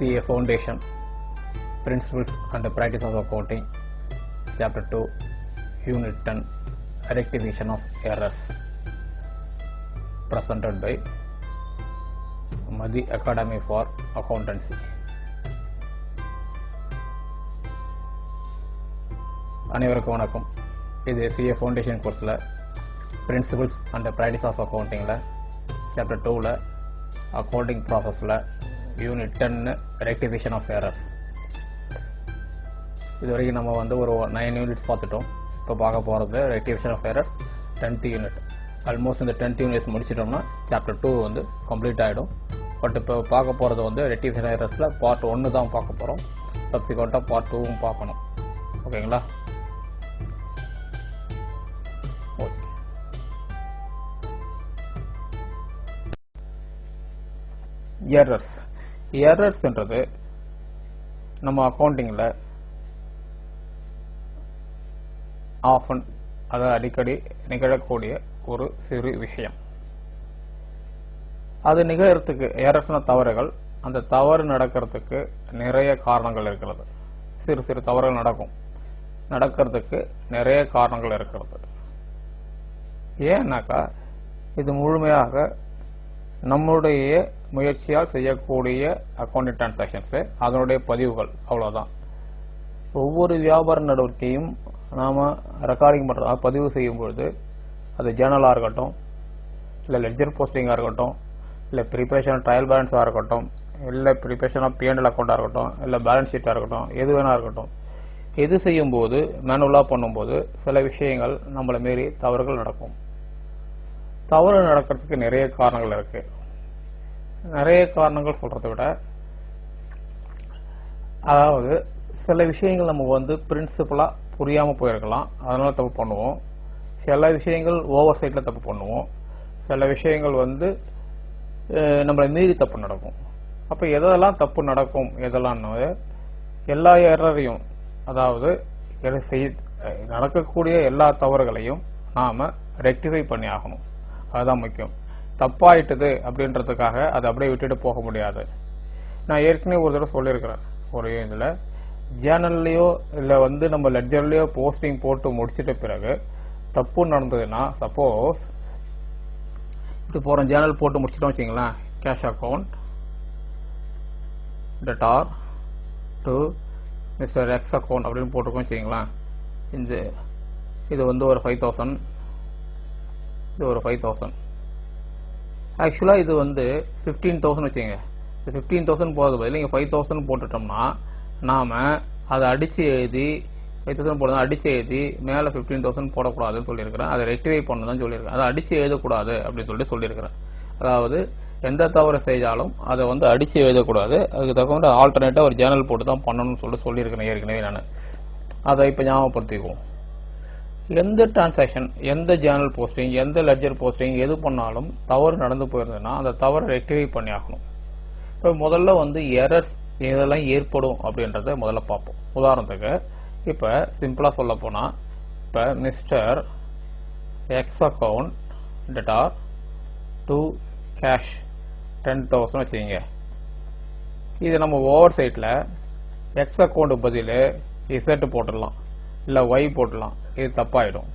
CA Foundation, Principles and Practice of Accounting, Chapter 2, Unit 10, Rectification of Errors, presented by Madhi Academy for Accountancy. அனைவருக்கும் வணக்கம். இது CA Foundation கோர்ஸில் Principles and Practice of Accountingல Chapter 2ல Accounting Processல Unit 10 Rectification of Errors. இது வரைக்கும் நம்ம ஒரு 9 units பார்த்துட்டோம். இப்போ பார்க்க போகிறது Rectification of Errors 10th unit. Almost இந்த 10th யூனிட்ஸ் முடிச்சிட்டோம்னா Chapter 2 கம்ப்ளீட் ஆகிடும். பட் இப்போ பார்க்க போகிறது Rectification of Errorsல Part 1 தான் பார்க்க போகிறோம். சப்சிக்வெண்ட்டாக Part 2வும் பார்க்கணும். ஓகேங்களா? எரர்ஸ்ன்றது நம்ம அக்கௌண்டிங்கில் ஆஃபன் அடிக்கடி நிகழக்கூடிய ஒரு சிறு விஷயம். அது நிகழறதுக்கு எரர்ஸ்னா தவறுகள். அந்த தவறு நடக்கிறதுக்கு நிறைய காரணங்கள் இருக்கிறது. சிறு சிறு தவறுகள் நடக்கிறதுக்கு நிறைய காரணங்கள் இருக்கிறது. ஏன்னாக்கா இது முழுமையாக நம்முடைய முயற்சியால் செய்யக்கூடிய அக்கௌண்டிங் டிரான்சாக்ஷன்ஸு, அதனுடைய பதிவுகள், அவ்வளோதான். ஒவ்வொரு வியாபார நடவடிக்கையும் நாம் ரெக்கார்டிங் பண்ணுறதா பதிவு செய்யும்பொழுது அது ஜேர்னலாக இருக்கட்டும், இல்லை லெட்ஜர் போஸ்டிங்காக இருக்கட்டும், இல்லை ப்ரிப்பரேஷன் ட்ரையல் பேலன்ஸாக இருக்கட்டும், இல்லை ப்ரிப்பரேஷன் ஆஃப் P&L அக்கௌண்ட்டாக இருக்கட்டும், இல்லை பேலன்ஸ் ஷீட்டாக இருக்கட்டும், எது வேணா இருக்கட்டும், எது செய்யும்போது மேனுவலாக பண்ணும்போது சில விஷயங்கள் நம்மளை மீறி தவறுகள் நடக்கும். தவறு நடக்கிறதுக்கு நிறைய காரணங்கள் இருக்கு. நிறைய காரணங்கள் சொல்றதை விட, அதாவது சில விஷயங்கள் நம்ம பிரின்சிபலா புரியாம போயிருக்கலாம், அதனால தப்பு பண்ணுவோம். சில விஷயங்கள் ஓவர் சைட்ல தப்பு பண்ணுவோம். சில விஷயங்கள் நம்மளை மீறி தப்பு நடக்கும். அப்ப எதெல்லாம் தப்பு நடக்கும், எதெல்லாம் எல்லா எரரையும், அதாவது நடக்கக்கூடிய எல்லா தவறுகளையும் நாம ரெக்டிஃபை பண்ணி ஆகணும். அதுதான் முக்கியம். தப்பாயிட்டது அப்படின்றதுக்காக அதை அப்படியே விட்டுட்டு போக முடியாது. நான் ஏற்கனவே ஒரு தடவை சொல்லியிருக்கிறேன். ஒரு இதில் ஜேர்னல்லையோ இல்லை நம்ம லெட்ஜர்லையோ போஸ்டிங் போட்டு முடிச்சிட்ட பிறகு தப்பு நடந்ததுன்னா, சப்போஸ் இப்படி போகிறோம், ஜேர்னல் போட்டு முடிச்சிட்டோம் வச்சிங்களேன், cash account debtor to mister X account அப்படின்னு போட்டிருக்கோம் வச்சிங்களேன். இது ஒரு 5000, இது ஒரு 5000. ஆக்சுவலாக இது 15,000 வச்சுங்க. இது 15,000 போகிறது பதில் இங்கே 5,000 போட்டுட்டோம்னா நாம் அதை அடித்து எழுதி 5,000 போடுறது அடித்து எழுதி மேலே 15,000 போடக்கூடாதுன்னு சொல்லியிருக்கிறேன். அதை ரெக்டிஃபை பண்ணதான் சொல்லியிருக்கேன். அதை அடித்து எழுதக்கூடாது அப்படின்னு சொல்லியிருக்கிறேன். அதாவது எந்த தவறு செய்தாலும் அதை அடித்து எழுதக்கூடாது. அதுக்கு தகுந்த ஆல்டர்னேட்டாக ஒரு ஜேர்னல் போட்டு தான் பண்ணணும்னு சொல்லியிருக்கிறேன் ஏற்கனவே. நான் அதை இப்போ ஞாபகப்படுத்திக்குவோம். எந்த டிரான்சாக்ஷன், எந்த ஜேர்னல் போஸ்டிங், எந்த லெட்ஜர் போஸ்டிங் எது பண்ணாலும் தவறு நடந்து போயிருந்ததுன்னா அந்த தவறை ரெக்டிஃபை பண்ணி ஆகணும். இப்போ முதல்ல எரர்ஸ் எதெல்லாம் ஏற்படும் அப்படின்றத முதல்ல பார்ப்போம். உதாரணத்துக்கு இப்போ சிம்பிளாக சொல்ல போனால், இப்போ mister X account debtor to cash 10,000 வச்சுக்கிங்க. இது நம்ம ஓவர் சைட்டில் எக்ஸ் அக்கௌண்ட் பதில் இசட் போட்டுடலாம், இல்லை ஒய் போட்டுடலாம். இது தப்பாயிடும்.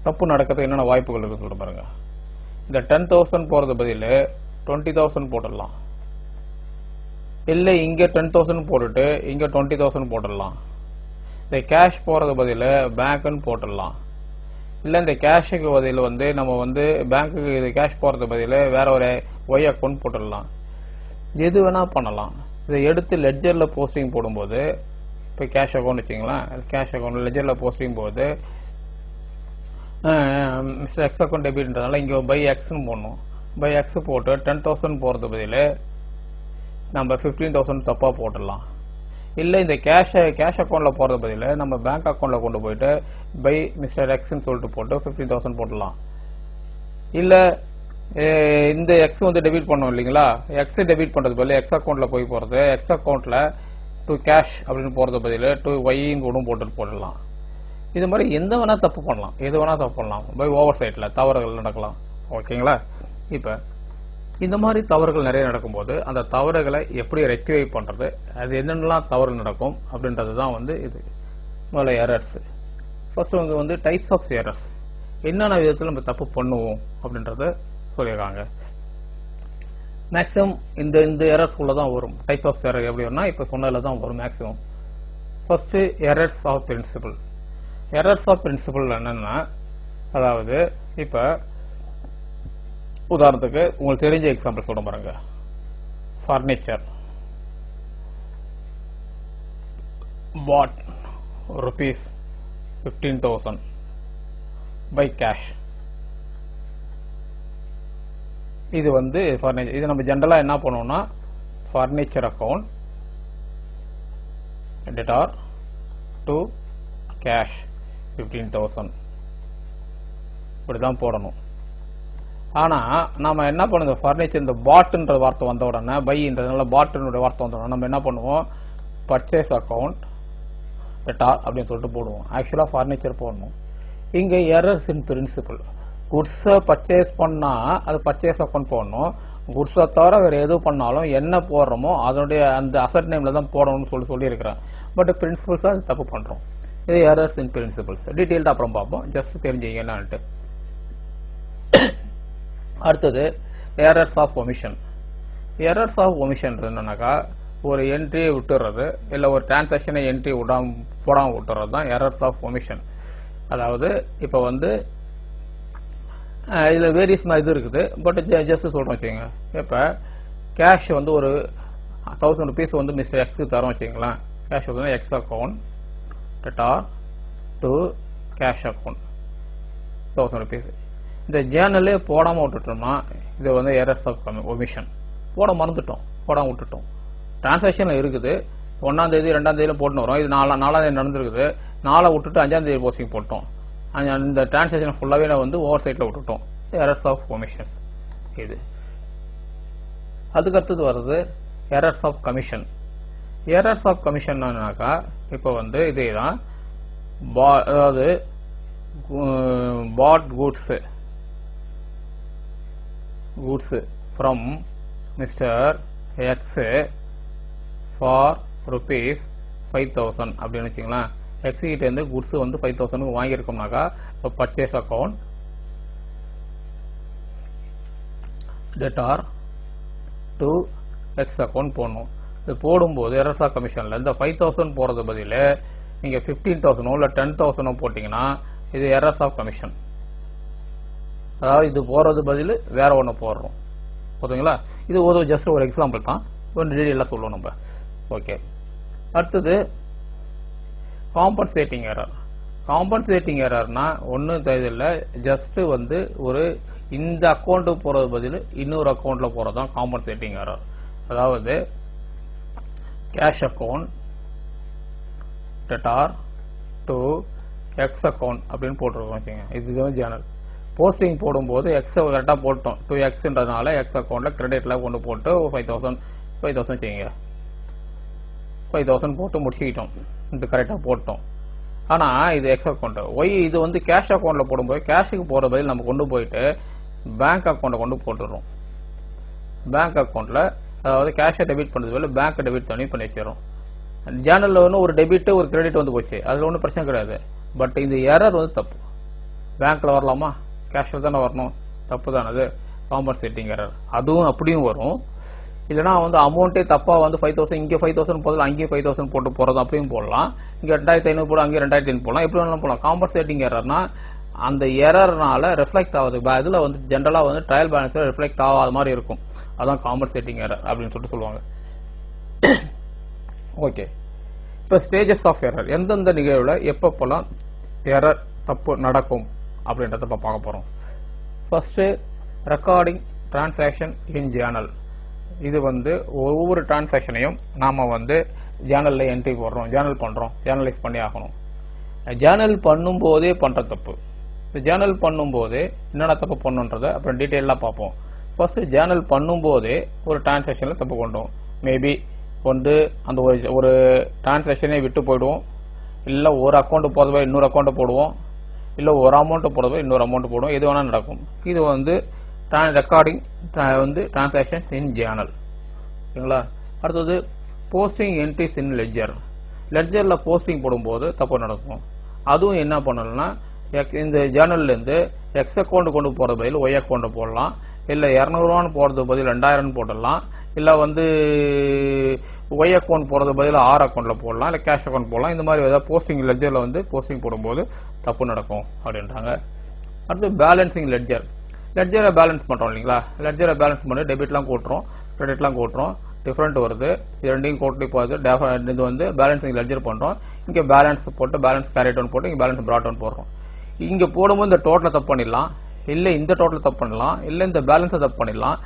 தப்பு நடக்கிறதுக்கு என்னென்ன வாய்ப்புகள் இருக்குன்னு சொல்லிட்டு பாருங்க. இந்த 10,000 போறது பதில் 20,000 போட்டுடலாம், இல்லை இங்கே 10,000 போட்டுட்டு இங்கே 20,000 போட்டுடலாம். இந்த கேஷ் போறது பதில் பேங்க்னு போட்டுடலாம், இல்லை இந்த கேஷுக்கு பதில் நம்ம பேங்க்குக்கு இது கேஷ் போறது பதில் வேற ஒரு ஒய் அக்கௌண்ட் போட்டுடலாம். எது வேணா பண்ணலாம். இதை எடுத்து லெட்ஜர்ல போஸ்டிங் போடும்போது, இப்போ கேஷ் அக்கௌண்ட் வச்சிங்களேன், கேஷ் அக்கௌண்ட் லெட்ஜரில் போஸ்டிங் போகுது, மிஸ்டர் எக்ஸ் அக்கௌண்ட் டெபிட்ன்றதுனால இங்கே பை எக்ஸ்னு போடணும். பை எக்ஸ் போட்டு 10,000 போகிறது பதில் நம்ம 15,000 தப்பாக போட்டுடலாம். இல்லை இந்த கேஷ் அக்கௌண்ட்டில் போகிறது பதில் நம்ம பேங்க் அக்கௌண்ட்டில் கொண்டு போயிட்டு பை மிஸ்டர் எக்ஸ்ன்னு சொல்லிட்டு போட்டு 15,000 போட்டுடலாம். இல்லை இந்த எக்ஸ் டெபிட் பண்ணோம் இல்லைங்களா, எக்ஸ் டெபிட் பண்ணுறது பதில் எக்ஸ் அக்கௌண்ட்டில் போய் போகிறது, எக்ஸ் அக்கௌண்ட்டில் டு கேஷ் அப்படின்னு போகிறது பதில் டு ஒய்ன்னு ஒன்றும் போட்டுடலாம். இது மாதிரி எந்த வேணா தப்பு பண்ணலாம், எது வேணா தப்பு பண்ணலாம். பை ஓவர் சைட்டில் தவறுகள் நடக்கலாம். ஓகேங்களா? இப்போ இந்த மாதிரி தவறுகள் நிறைய நடக்கும்போது அந்த தவறுகளை எப்படி ரெக்டிஃபை பண்ணுறது, அது என்னென்னலாம் தவறு நடக்கும் அப்படின்றது தான் வந்து இது முதல்ல எரர்ஸ். ஃபர்ஸ்ட் அவங்க வந்து டைப்ஸ் ஆஃப் எரர்ஸ், என்னென்ன விதத்தில் நம்ம தப்பு பண்ணுவோம் அப்படின்றத சொல்லியிருக்காங்க. மேக்ஸிமம் இந்த எரர்ஸ்குள்ள தான் வரும். டைப் ஆஃப் எரர் எப்படி வரும்னா இப்போ சொன்னதில் தான் வரும் maximum. First errors of principle. Errors of principle என்னன்னா, அதாவது இப்போ உதாரணத்துக்கு உங்களுக்கு தெரிஞ்ச எக்ஸாம்பிள் சொல்ல பாருங்க. Furniture bought rupees 15,000 by cash. இது வந்து ஃபர்னிச்சர். இது நம்ம ஜென்ரலா என்ன பண்ணுவோம்னா furniture account debtor to cash 15,000 இப்படிதான் போடணும். ஆனா நாம என்ன பண்ணுவோம், ஃபர்னிச்சர் இந்த பாட்ன்ற வார்த்தை வந்த உடனே, பைன்றதுனால பாட்னுடைய வார்த்தை வந்த உடனே நம்ம என்ன பண்ணுவோம், பர்ச்சேஸ் அக்கவுண்ட் debtor அப்படின்னு சொல்லிட்டு போடுவோம். ஆக்சுவலா ஃபர்னிச்சர் போடணும். இங்க எரர்ஸ் இன் பிரின்சிபல். குட்ஸை பர்ச்சேஸ் பண்ணா அது பர்ச்சேஸ் அக்கௌண்ட் போடணும். குட்ஸை தவிர வேற எது பண்ணாலும் என்ன போடுறோமோ அதனுடைய அந்த அசட் நேம்ல தான் போடணும்னு சொல்லியிருக்கிறேன். பட் பிரின்சிபல்ஸ் அது தப்பு பண்றோம். இது எரர்ஸ் இன் பிரின்சிபல்ஸ். டீட்டெயில்டா அப்புறம் பார்ப்போம், ஜஸ்ட் தெரிஞ்சுங்க என்னன்ட்டு. அடுத்தது errors of omission. Errors of omission என்னன்னாக்கா, ஒரு என்ட்ரியை விட்டுறது இல்லை ஒரு டிரான்சாக்ஷனை என்ட்ரி போடாம விட்டுறது தான் எரர்ஸ் ஆஃப் ஒமிஷன். அதாவது இப்போ வந்து இதில் வேரியஸ் இது இருக்குது. பட் ஜஸ்ட் சொல்கிறோம் வச்சுக்கோங்க. இப்போ கேஷ் வந்து ஒரு 1000 rupees வந்து மிஸ்டர் எக்ஸுக்கு தரோம் வச்சுங்களேன். கேஷ் வந்து X account debtor to cash account 1000 rupees. இந்த ஜேர்னலே போடாமல் விட்டுட்டோம்னா இது வந்து எரர்ஸ் ஆஃப் ஒமிஷன். போட மறந்துட்டோம், போடாமல் விட்டுட்டோம். டிரான்சாக்ஷனில் இருக்குது, 1ஆம் தேதி 2ஆம் தேதியில போட்டுன்னு வரோம். இது 4ஆம் தேதி நடந்திருக்குது, 4 விட்டுட்டு 5ஆம் தேதி போஸ்டிங் போட்டோம். இந்த டிரான்சாக்ஷன் ஃபுல்லாகவே வந்து ஓவர் சைட்டில் விட்டுட்டோம். எரர்ஸ் ஆஃப் ஒமிஷன்ஸ் இது. அதுக்கடுத்தது வருது errors of commission. Errors of கமிஷன்னாக்கா இப்போ வந்து இதே தான், அதாவது bought goods from mister X for rupees 5,000 அப்படின்னு வச்சுங்களேன். எக்ஸ் கிட்ட இருந்து குட்ஸ் வந்து 5,000 வாங்கியிருக்கோம்னாக்கா இப்போ purchase account debtor to X account போடணும். இது போடும்போது எரர்ஸ் ஆஃப் கமிஷன்ல இந்த 5,000 போறது பதில் நீங்க 15,000 இல்ல 10,000 போட்டீங்கன்னா இது எரர்ஸ் ஆஃப் கமிஷன். அதாவது இது போறது பதில் வேற ஒன்று போடுறோம். ஓகேங்களா? இது ஒரு ஜஸ்ட் ஒரு எக்ஸாம்பிள் தான், ஒரு டீடைலா சொல்லுவோம் நம்ம. ஓகே. அடுத்தது காம்பன்சேட்டிங் எரர். காம்பன்சேட்டிங் எரர்னா ஒன்றும் தேவையில்லை, ஜஸ்ட் வந்து ஒரு இந்த அக்கௌண்ட்டுக்கு போறது பதில் இன்னொரு அக்கௌண்ட்ல போறதுதான் காம்பன்சேட்டிங் எரர். அதாவது cash account debtor to X account அப்படின்னு போட்டிருக்கோம் வச்சுங்க. இது வந்து ஜேர்னல் போஸ்டிங் போடும்போது எக்ஸ் கரெக்டாக போட்டோம், 2xன்றதுனால எக்ஸ் அக்கௌண்ட்ல கிரெடிட்ல கொண்டு போட்டு 5,000 செய்யுங்க. 5,000 போட்டு முடிச்சுக்கிட்டோம், இது கரெக்டாக போட்டோம். ஆனால் இது எக்ஸ் அக்கௌண்ட். ஒய் இது வந்து கேஷ் அக்கௌண்ட்ல போடும்போது கேஷுக்கு போகிற பதில் நம்ம கொண்டு போயிட்டு பேங்க் அக்கௌண்ட்டை கொண்டு போட்டுடுறோம். பேங்க் அக்கௌண்ட்ல அதாவது கேஷை டெபிட் பண்ணுறது பதில் பேங்க் டெபிட் தனி பண்ணி வச்சிடறோம். ஜேர்னலில் வந்து ஒரு டெபிட் ஒரு கிரெடிட் வந்து போச்சு, அதில் ஒன்றும் பிரச்சனை கிடையாது. பட் இந்த எரர் வந்து தப்பு. பேங்க்ல வரலாமா, கேஷில் தானே வரணும், தப்பு தானே அது. காம்பன்சேட்டிங் எரர் அதுவும் அப்படியும் வரும். இல்லைனா வந்து அமௌண்ட்டே தப்பா வந்து 5,000 இங்கே 5,000 போதில் அங்கேயும் 5,000 போட்டு போறது அப்படியும் போடலாம். இங்கே 2,500 போட அங்கேயும் 2,500 போடலாம், எப்படி வேணாலும் போடலாம். காம்பன்சேட்டிங் எரர்னா அந்த எரர்னால ரிஃப்ளெக்ட் ஆகுது, இதுல வந்து ஜென்ரலா வந்து ட்ரையல் பேலன்ஸ்ல ரிஃப்ளெக்ட் ஆகாத மாதிரி இருக்கும். அதான் காம்பன்சேட்டிங் எரர் அப்படின்னு சொல்லிட்டு சொல்லுவாங்க. ஓகே. இப்போ ஸ்டேஜஸ் ஆஃப் எரர், எந்தெந்த நிகழ்வுல எப்பப்பெல்லாம் எரர் தப்பு நடக்கும் அப்படின்றத பார்க்க போறோம். ஃபர்ஸ்ட் ரெக்கார்டிங் டிரான்சாக்ஷன் இன் ஜேர்னல். இது வந்து ஒவ்வொரு டிரான்சாக்ஷனையும் நாம வந்து ஜேர்னல்ல என்ட்ரி போடுறோம், ஜேர்னல் பண்றோம், ஜேர்னலைஸ் பண்ணி ஆகணும். ஜேர்னல் பண்ணும் போதே பண்ற தப்பு. ஜேர்னல் பண்ணும் போதே என்னென்ன தப்பு பண்ணுன்றத அப்புறம் டீட்டெயிலாக பார்ப்போம். ஃபர்ஸ்ட் ஜேர்னல் பண்ணும் போதே ஒரு டிரான்சாக்ஷன்ல தப்பு கொண்டோம். மேபி வந்து அந்த ஒரு டிரான்சாக்ஷனே விட்டு போயிடுவோம், இல்லை ஒரு அக்கௌண்ட் போறதுவே இன்னொரு அக்கௌண்ட் போடுவோம், இல்லை ஒரு அமௌண்ட் போடுறதுவே இன்னொரு அமௌண்ட் போடுவோம், எது வேணா நடக்கும். இது வந்து ரெக்கார்டிங் வந்து டிரான்சாக்ஷன்ஸ் இன் ஜேர்னல். ஓகேங்களா? அடுத்தது போஸ்டிங் என்ட்ரிஸ் இன் லெட்ஜர். லெட்ஜரில் போஸ்டிங் போடும்போது தப்பு நடக்கும். அதுவும் என்ன பண்ணணும்னா இந்த ஜேர்னல்லேருந்து எக்ஸ் அக்கௌண்ட் கொண்டு போகிறது பதில் ஒய் அக்கௌண்ட் போடலாம், இல்லை 200 போடுறது பதில் 2000 போடலாம், இல்லை வந்து ஒய் அக்கௌண்ட் போடுறது பதில் ஆர் அக்கௌண்ட்டில் போடலாம், இல்லை கேஷ் அக்கௌண்ட் போடலாம். இந்த மாதிரி ஏதாவது போஸ்டிங் லெட்ஜரில் வந்து போஸ்டிங் போடும்போது தப்பு நடக்கும் அப்படின்றாங்க. அடுத்து பேலன்சிங் லெட்ஜர். லெட்ஜரை பேலன்ஸ் பண்ணுறோம் இல்லைங்களா? லெட்ஜரை பேலன்ஸ் பண்ணி டெபிட்லாம் கூட்டுறோம், கிரெடிட்லாம் கூட்டுறோம், டிஃப்ரெண்ட் வருது. இது ரெண்டையும் கூட்டி போகுது. இது வந்து பேலன்சிங் லெட்ஜர் பண்ணுறோம். இங்கே பேலன்ஸ் போட்டு பேலன்ஸ் கேரி டவுன் போட்டு இங்கே பேலன்ஸ் ப்ராட் டவுன் போடுறோம். இங்கே போடும்போது இந்த டோட்டலை தப்பு பண்ணிடலாம், இல்லை இந்த டோட்டல் தப்பு பண்ணலாம், இல்லை இந்த பேலன்ஸை தப்பு பண்ணிடலாம்.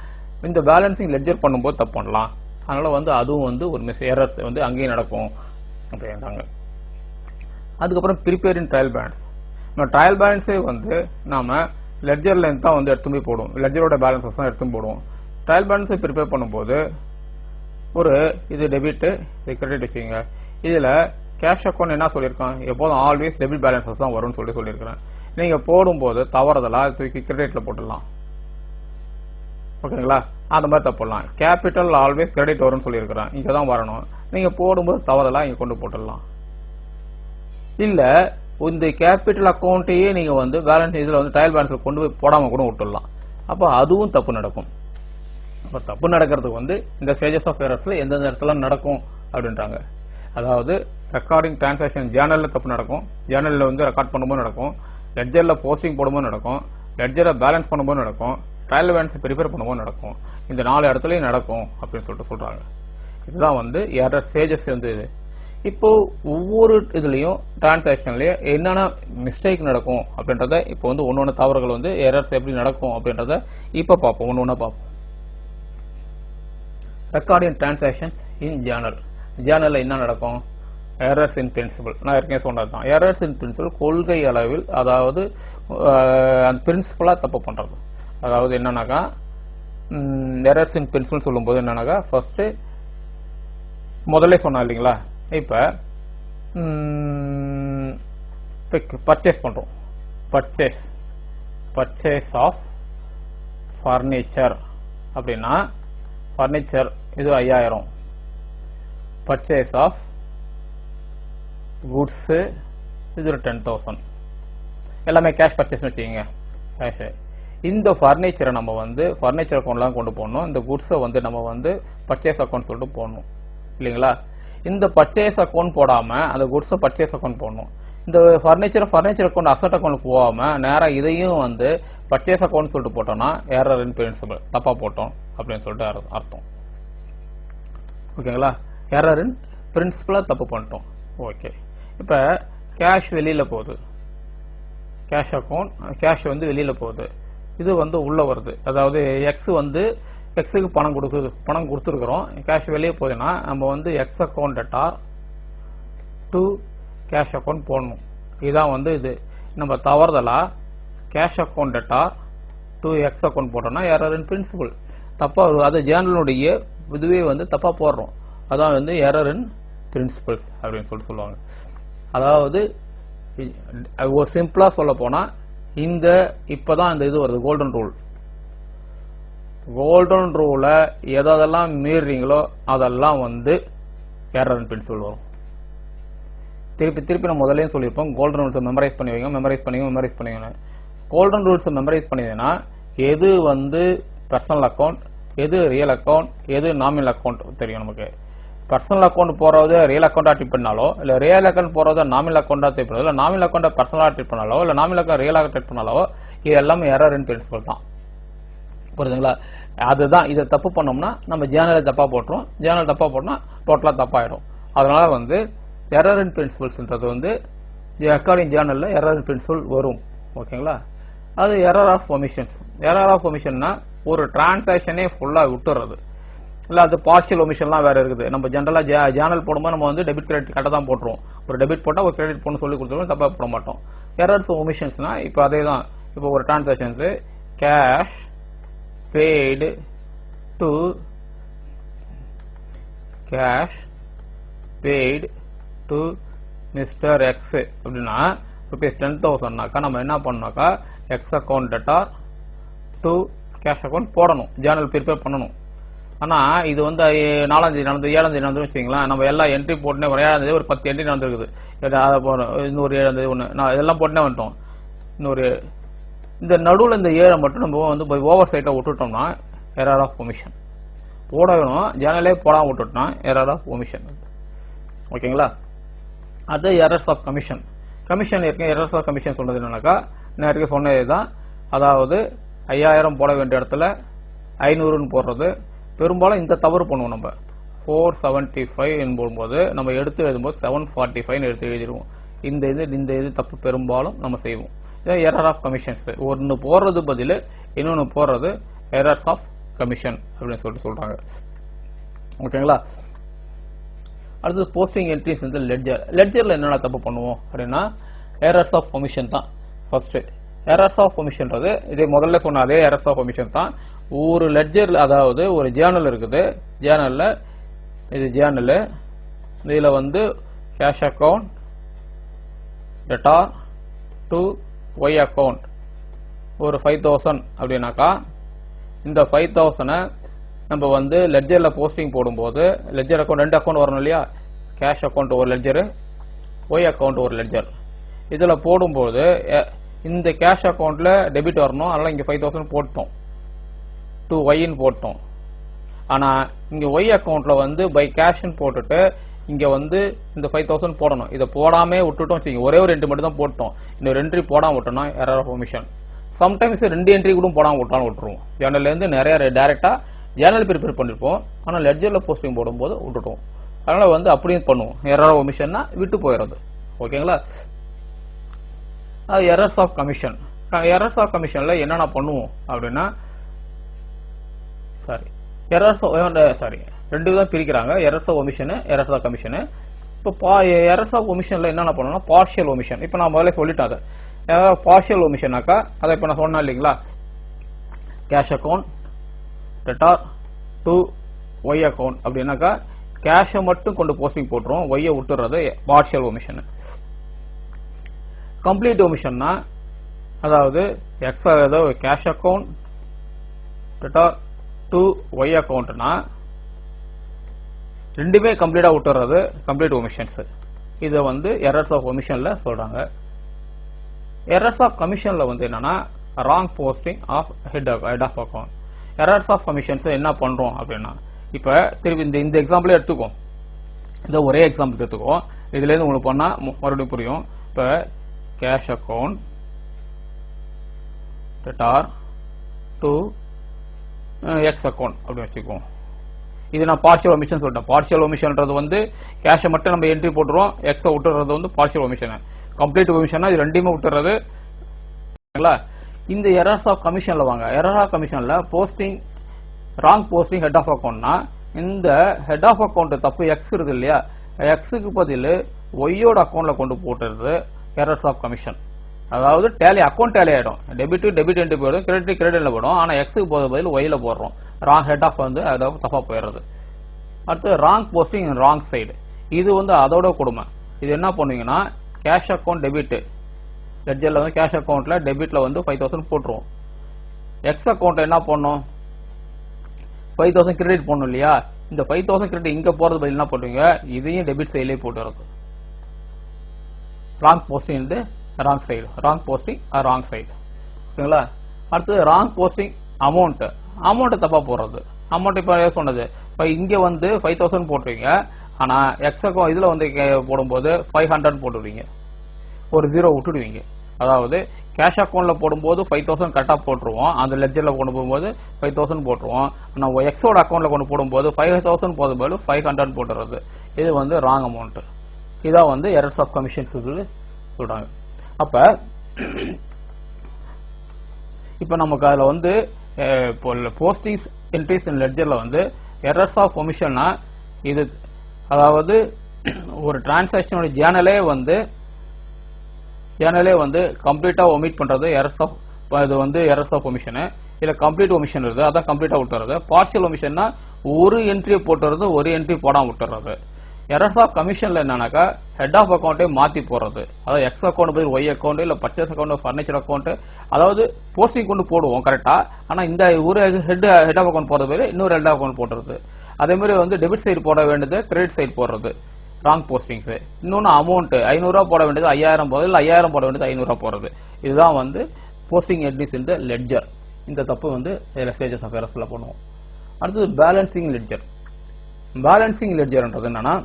இந்த பேலன்சிங் லெட்ஜர் பண்ணும்போது தப்பு பண்ணலாம். அதனால் வந்து அதுவும் வந்து ஒரு எரர்ஸ் வந்து அங்கேயும் நடக்கும் அப்படின்றாங்க. அதுக்கப்புறம் ப்ரிப்பேரிங் ட்ரையல் பேலன்ஸ். நம்ம ட்ரையல் பேலன்ஸே வந்து நாம் லெட்ஜரில் தான் வந்து எடுத்து போய் போடுவோம், லெட்ஜரோட பேலன்ஸஸ் தான் எடுத்து போடுவோம். ட்ரையல் பேலன்ஸை ப்ரிப்பேர் பண்ணும்போது ஒரு இது டெபிட்டு, இது கிரெடிட் வச்சுக்கோங்க. இதில் கேஷ் அக்கௌண்ட் என்ன சொல்லியிருக்கான், எப்போதும் ஆல்வேஸ் டெபிட் பேலன்ஸஸ் தான் வரும்னு சொல்லியிருக்கிறேன். நீங்கள் போடும்போது தவறுதலாக தூக்கி கிரெடிட்டில் போட்டுடலாம். ஓகேங்களா? அந்த மாதிரி தப்புடலாம். கேபிட்டல் ஆல்வேஸ் கிரெடிட் வரும்னு சொல்லியிருக்கிறேன், இங்கே தான் வரணும். நீங்கள் போடும்போது தவறுதலாக இங்கே கொண்டு போட்டுடலாம். இல்லை இந்த கேபிட்டல் அக்கௌண்ட்டையே நீங்கள் வந்து பேலன்ஸ் இதில் வந்து ட்ரையல் பேலன்ஸில் கொண்டு போய் போடாமல் கூட விட்டுடலாம். அப்போ அதுவும் தப்பு நடக்கும். அப்போ தப்பு நடக்கிறதுக்கு வந்து இந்த ஸ்டேஜஸ் ஆஃப் எரர்ஸில் எந்தெந்த இடத்துல நடக்கும் அப்படின்றாங்க. அதாவது ரெக்கார்டிங் டிரான்சாக்ஷன் ஜேர்னலில் தப்பு நடக்கும், ஜேர்னலில் வந்து ரெக்கார்ட் பண்ணும்போது நடக்கும், லெட்ஜரில் போஸ்டிங் போடும்போது நடக்கும், லெட்ஜரை பேலன்ஸ் பண்ணும்போது நடக்கும், ட்ரையல் பேலன்ஸை ப்ரிப்பேர் பண்ணும்போது நடக்கும். இந்த 4 இடத்துலையும் நடக்கும் அப்படின்னு சொல்கிறாங்க. இதுதான் வந்து எரர் ஸ்டேஜஸ் வந்து இது. இப்போ ஒவ்வொரு இதுலையும் டிரான்சாக்ஷன்லயும் என்னென்ன மிஸ்டேக் நடக்கும் அப்படின்றத இப்போ வந்து ஒன்னொன்னு தவறுகள் வந்து எரர்ஸ் எப்படி நடக்கும் அப்படின்றத இப்ப பார்ப்போம், ஒன்னொன்னா பார்ப்போம். Recording transactions in journal. ஜேர்னல்ல என்ன நடக்கும்? Errors in principle. நான் ஏற்கனவே சொன்னதுதான். எரர்ஸ் இன் பிரின்சிபல் கொள்கை அளவில், அதாவது அந்த பிரின்சிபலா தப்பு பண்றது. அதாவது என்னன்னாக்கா எரர்ஸ் இன் பிரின்சிபல் சொல்லும்போது என்னன்னாக்கா ஃபர்ஸ்ட் முதல்ல சொன்னா இல்லைங்களா, இப்ப பர்ச்சேஸ் பண்றோம், பர்ச்சேஸ் ஆஃப் ஃபர்னிச்சர் அப்படின்னா ஃபர்னிச்சர் இது 5000, பர்ச்சேஸ் ஆஃப் குட்ஸ் இது ஒரு 10,000. எல்லாமே கேஷ் பர்ச்சேஸ் வச்சுக்கோங்க, கேஷ். இந்த ஃபர்னிச்சரை நம்ம வந்து ஃபர்னிச்சர் அக்கௌண்ட்லாம் கொண்டு போடணும், இந்த குட்ஸை வந்து நம்ம வந்து பர்ச்சேஸ் அக்கௌண்ட் சொல்லிட்டு போடணும் இல்லைங்களா. இந்த பர்ச்சேஸ் அக்கௌண்ட் போடாம அந்த குட்ஸை பர்ச்சேஸ் அக்கௌண்ட் போடணும். இந்த ஃபர்னிச்சர் அக்கௌண்ட் அசட் அக்கௌண்ட் போகாம நேராக இதையும் வந்து பர்ச்சேஸ் அக்கௌண்ட் சொல்லிட்டு போட்டோம்னா எரர் இன் பிரின்சிபல், தப்பா போட்டோம் அப்படின்னு சொல்லிட்டு அர்த்தம். ஓகேங்களா? எரர் இன் பிரின்சிபலா தப்பு பண்ணிட்டோம். ஓகே. இப்ப கேஷ் வெளியில போகுது, கேஷ் அக்கௌண்ட் கேஷ் வந்து வெளியில போகுது, இது வந்து உள்ள வருது. அதாவது எக்ஸ் வந்து எக்ஸுக்கு பணம் கொடுத்துருக்கிறோம், கேஷ் வெளியே போகுதுன்னா நம்ம வந்து X account debtor to cash account போடணும். இதுதான் வந்து இது நம்ம தவறுதலா cash account debtor to X account போட்டோம்னா எரர் இன் பிரின்சிபல் தப்பா வரும். அது ஜேர்னலுடைய இதுவே வந்து தப்பா போடுறோம், அதான் வந்து எரர் இன் பிரின்சிபல்ஸ் அப்படின்னு சொல்லுவாங்க. அதாவது ஒரு சிம்பிளா சொல்ல போனா இந்த இப்பதான் இந்த இது வருது கோல்டன் ரூல். கோல்டன் ரூல எதெல்லாம் மீறீங்களோ அதெல்லாம் வந்து எரர் இன் பிரின்சிபல் வரும். திருப்பி நான் முதல்ல சொல்லியிருப்போம், கோல்டன் ரூல்ஸை மெமரைஸ் பண்ணி வைங்க, மெமரைஸ் பண்ணிங்க. கோல்டன் ரூல்ஸை மெமரைஸ் பண்ணிங்கன்னா எது வந்து பர்சனல் அக்கௌண்ட், எது ரியல் அக்கௌண்ட், எது நாமினல் அக்கௌண்ட் தெரியும் நமக்கு. பர்சனல் அக்கௌண்ட் போறது ரியல் அக்கௌண்டா ட்ரீட் பண்ணாலோ, இல்ல ரியல் அக்கௌண்ட் போறது நாமினல் அக்கௌண்டா ட்ரீட் பண்ணாலோ, இல்ல நாமினல் அக்கௌண்ட் பர்சனலா ட்ரீட் பண்ணாலோ, இல்ல நாமினல் அக்கௌண்ட் ரியலாக ட்ரீட் பண்ணாலோ, இது எல்லாமே எரர் இன் பிரின்சிபல் தான். புரியுதுங்களா? அதுதான். இதை தப்பு பண்ணோம்னா நம்ம ஜேர்னல் தப்பா போட்டுரும், ஜேர்னல் தப்பா போட்டோம்னா டோட்டலா தப்பாயிடும். அதனால வந்து எரர் இன் பிரின்சிபல்ஸ்ன்றது வந்து ரெக்கார்டிங் ஜேர்னல்ல எரர் இன் பிரின்சிபல் வரும். ஓகேங்களா? அது error of omissions. Error of ஒமிஷன்னா ஒரு டிரான்சாக்ஷனே ஃபுல்லா விட்டுறது, இல்ல அது பார்ஷியல் ஒமிஷன்லாம் வேற இருக்குது. நம்ம ஜென்ரலா ஜேர்னல் போடும்போது நம்ம வந்து டெபிட் கிரெடிட் கரெக்டாக தான் போட்டுருவோம். ஒரு டெபிட் போட்டா ஒரு கிரெடிட் போன்னு சொல்லி கொடுத்துருவோம், தப்பா போட மாட்டோம். எரர்ஸ் ஒமிஷன்ஸ்னா இப்போ அதே தான். இப்போ ஒரு transactions cash paid to Mr. X அப்படின்னா rupees 10,000னாக்கா நம்ம என்ன பண்ணோம்னாக்கா X account debtor to cash account போடணும், ஜேர்னல் ப்ரிப்பேர் பண்ணணும். ஆனால் இது வந்து 4ஆம் தேதி நடந்து 7ஆம் தேதி நடந்து வச்சுங்களேன், நம்ம எல்லாம் என்ட்ரி போட்டுனே வர 7ஆம் தேதி ஒரு 10 என்ட்ரி நடந்துருக்குது, அதை போகிறோம், இன்னொரு 7ஆம் தேதி ஒன்று நான் இதெல்லாம் போட்டுனே வந்துட்டோம். இன்னொரு இந்த நடுவில் இந்த 7 மட்டும் நம்ம வந்து பை ஓவர் சைட்டை விட்டுட்டோம்னா எரர் ஆஃப் ஒமிஷன். போட வேணும், ஜேர்னலே போடாமல் விட்டுட்டோம்னா எரர் ஆஃப் ஒமிஷன். ஓகேங்களா? அது எரர்ஸ் ஆஃப் கமிஷன். கமிஷன் ஏற்கனவே எரர்ஸ் ஆஃப் கமிஷன் சொன்னது என்னன்னாக்கா, நான் ஏற்கனவே சொன்னது தான். அதாவது 5000 போட வேண்டிய இடத்துல 500ன்னு போடுறது. பெரும்பாலும் இந்த தவறு பண்ணுவோம். நம்ம 475 போடும்போது நம்ம எடுத்து எழுதும்போது 745 எடுத்து எழுதிடுவோம். இந்த இது தப்பு பெரும்பாலும் நம்ம செய்வோம். இதான் எரர் ஆஃப் கமிஷன்ஸ். ஒன்று போடுறது பதில் இன்னொன்று போடுறது எரர்ஸ் ஆஃப் கமிஷன் அப்படின்னு சொல்றாங்க. ஓகேங்களா? அடுத்து போஸ்டிங் என்ட்ரிஸ் இந்த லெட்ஜர். லெட்ஜர்ல என்னென்ன தப்பு பண்ணுவோம் அப்படின்னா எரர்ஸ் ஆஃப் ஒமிஷன் தான் ஃபர்ஸ்ட். எரர்ஸ் ஆஃப் ஒமிஷன்றது இதே முதல்ல சொன்ன அதே எரர்ஸ் ஆஃப் ஒமிஷன் தான். ஒரு லெட்ஜர்ல, அதாவது ஒரு ஜேர்னல் இருக்குது, ஜேர்னல்ல இது ஜேர்னல், இதில் வந்து cash account debtor to Y account ஒரு 5000 அப்படின்னாக்கா, இந்த 5000 நம்ம வந்து லெட்ஜர்ல போஸ்டிங் போடும்போது லெட்ஜர் அக்கௌண்ட் 2 அக்கௌண்ட் வரணும் இல்லையா? கேஷ் அக்கௌண்ட் ஒரு லெட்ஜர், ஒய் அக்கௌண்ட் ஒரு லெட்ஜர். இதில் போடும்போது இந்த கேஷ் அக்கௌண்ட்ல டெபிட் வரணும், அதனால இங்கே 5000 போட்டோம், டு ஒய்ன்னு போட்டோம். ஆனால் இங்கே ஒய் அக்கௌண்ட்ல வந்து பை கேஷ்ன்னு போட்டுட்டு இங்கே வந்து இந்த 5000 போடணும். இதை போடாமே விட்டுட்டோம் வச்சுக்கோங்க, ஒரே ஒரு என்ட்ரி மட்டும் தான் போட்டோம், இன்னொரு என்ட்ரி போடாமல் விட்டோம்னா error of omission. Sometimes 2 entry கூட போடாமல் விட்டாலும் விட்டுருவோம். ஜேர்னல்லேருந்து நிறைய டைரெக்டாக ஜேர்னல் ப்ரிப்பேர் பண்ணிருப்போம், ஆனால் லெட்ஜரில் போஸ்டிங் போடும்போது விட்டுட்டோம். அதனால் வந்து அப்படியும் பண்ணுவோம். எரர் ஆஃப் ஒமிஷன்னா விட்டு போயிடுறது. ஓகேங்களா? Errors of commission. Errors of கமிஷன்ல என்னென்ன பண்ணுவோம் அப்படின்னா, ரெண்டு விதம் பிரிக்கிறாங்க, errors of omission, errors of commission. இப்போ எரர்ஸ் ஆஃப் ஒமிஷன்ல என்னென்ன பண்ணணும்னா பார்ஷியல் ஒமிஷன். இப்போ நான் முதல்ல சொல்லிட்டேன் அதை. பார்ஷியல் ஒமிஷன்னாக்கா அதை இப்போ நான் சொன்னேன் இல்லைங்களா, cash account debtor to Y account அப்படின்னாக்கா கேஷை மட்டும் கொண்டு போஸ்டிங் போட்டுரும், ஒய்யை விட்டுறது பார்ஷியல் ஒமிஷன். கம்ப்ளீட் ஒமிஷன்னா அதாவது cash account debtor to Y அக்கௌண்ட்னா ரெண்டுமே கம்ப்ளீட்டா விட்டுறது கம்ப்ளீட் ஒமிஷன்ஸ். இதை வந்து எரர்ஸ் ஆஃப் ஒமிஷன்ல சொல்றாங்க. எரர்ஸ் ஆஃப் கமிஷன்ல வந்து என்னன்னா wrong posting of head of account. Errors of commissions என்ன பண்றோம் அப்படின்னா, இப்ப திருப்பி இந்த எக்ஸாம்பிள் எடுத்துக்கோ, இந்த ஒரே எக்ஸாம்பிள் எடுத்துக்கோ, இதுல இருந்து உங்களுக்கு பண்ணா மறுபடியும் புரியும். இப்ப cash account debtor to X account அப்படின்னு வச்சுக்குவோம். இது நான் பார்ஷியல் ஒமிஷன் சொல்லிட்டேன். பார்ஷியல் ஒமிஷன்ன்றது வந்து கேஷை மட்டும் நம்ம என்ட்ரி போட்டுருவோம், எக்ஸை விட்டுறது வந்து பார்ஷியல் ஒமிஷன். கம்ப்ளீட் ஒமிஷன்னா இது ரெண்டுமே விட்டுறது. இந்த எரர்ஸ் ஆஃப் கமிஷன்ல வாங்க. எரர் ஆஃப் கமிஷன்ல posting wrong posting head of அக்கௌண்ட்னா, இந்த ஹெட் ஆஃப் அக்கௌண்ட் தப்பு எக்ஸ் இருக்கு இல்லையா, எக்ஸுக்கு பதில் ஒய்யோட அக்கௌண்ட்ல கொண்டு போட்டுறது எரர்ஸ் ஆஃப் கமிஷன். அதாவது டேலி அக்கௌண்ட் டேலி ஆயிடும், டெபிட் என்ட்ரி போயிடும், கிரெடிட்ல போயிடும். ஆனா எக்ஸுக்கு போத பதில் ஒய்ல போடுறோம், ராங் ஹெட் ஆஃப் வந்து அதாவது தப்பா போயிடுறது. அடுத்து ராங் போஸ்டிங் ராங் சைடு, இது வந்து அதோட கொடுமை. இது என்ன பண்ணுவீங்கன்னா, கேஷ் அக்கௌண்ட் டெபிட் லெட்ஜர்ல வந்து கேஷ் அக்கௌண்ட்ல டெபிட்ல வந்து 5000 போட்டுருவோம். எக்ஸ் அக்கௌண்ட் என்ன பண்ணும், 5000 கிரெடிட் போடணும் இல்லையா, இந்த 5000 கிரெடிட் இங்க போறது பதில் என்ன பண்ணுவீங்க, இதையும் டெபிட் சைட்லயே போட்டுறது. ராங் போஸ்டிங் வந்து wrong side, wrong posting wrong side. ஓகேங்களா? அடுத்து ராங் போஸ்டிங் அமௌண்ட் தப்பா போடுறது. அமௌண்ட் இப்ப சொன்னது, இப்ப இங்க வந்து 5000 போட்டுருவீங்க, ஆனா எக்ஸ் அக்கௌண்ட் இதுல வந்து போடும்போது 500 போட்டுருவீங்க, ஒரு 0 விட்டுடுவீங்க. அதாவது கேஷ் அக்கௌண்ட்ல போடும்போது 5000 கரெக்டா போட்டுருவோம், அந்த லெட்ஜர்ல கொண்டு போகும்போது 5000 போட்டுருவோம். ஆனா எக்ஸோட அக்கௌண்ட்ல கொண்டு போடும்போது 5000 போடும்போது 500 போட்டுறது. இது வந்து ராங் அமௌண்ட். இதான் வந்து எரர்ஸ் ஆஃப் கமிஷன்ஸ் சொல்றாங்க. அப்ப இப்ப நமக்கு அதுல வந்து போஸ்டிங் என்ட்ரிஸ் இன் லெட்ஜர்ல வந்து எரர்ஸ் ஆஃப் ஒமிஷன்னா, இது அதாவது ஒரு டிரான்சாக்ஷனோட ஜேர்னலே வந்து கம்ப்ளீட்டா ஒமிட் பண்றது எரர்ஸ் ஆஃப், இது வந்து எரர்ஸ் ஆஃப் ஒமிஷன். இல்ல கம்ப்ளீட் ஒமிஷன் இருக்கு, அதான் கம்ப்ளீட்டா விட்டுறது. பார்ஷியல் ஒமிஷன்னா ஒரு என்ட்ரி போட்டுறது, ஒரு என்ட்ரி போடாம விட்டுறது. எரர்ஸ் ஆஃப் கமிஷன்ல என்னன்னாக்கா ஹெட் ஆஃப் அக்கௌண்ட்டே மாத்தி போறது. அதாவது எக்ஸ் அக்கௌண்ட் பதில் ஒய் அக்கௌண்ட் இல்ல பர்ச்சேஸ் அக்கௌண்ட் ஃபர்னிச்சர் அக்கௌண்ட், அதாவது போஸ்டிங் கொண்டு போடுவோம் கரெக்டா. ஆனா இந்த ஒரு ஹெட் ஆஃப் அக்கௌண்ட் போறது பேரு இன்னொரு ஹெட் ஆஃப் அக்கௌண்ட் போடுறது. அதே மாதிரி வந்து டெபிட் சைடு போட வேண்டியது கிரெடிட் சைடு போடுறது, ராங் போஸ்டிங்ஸ். இன்னொன்னு அமௌண்ட் 500 ரூபாய் போட வேண்டியது 5000 போடுறது, இல்ல 5000 போட வேண்டியது 500 ரூபாய் போடுறது. இதுதான் வந்து posting entries in the ledger. இந்த தப்பு வந்து ஸ்டேஜஸ் ஆஃப் எரர்ஸ்ல பண்ணுவோம். அடுத்தது பேலன்சிங் லெட்ஜர். பேலன்சிங் லெட்ஜர்ன்றது என்னன்னா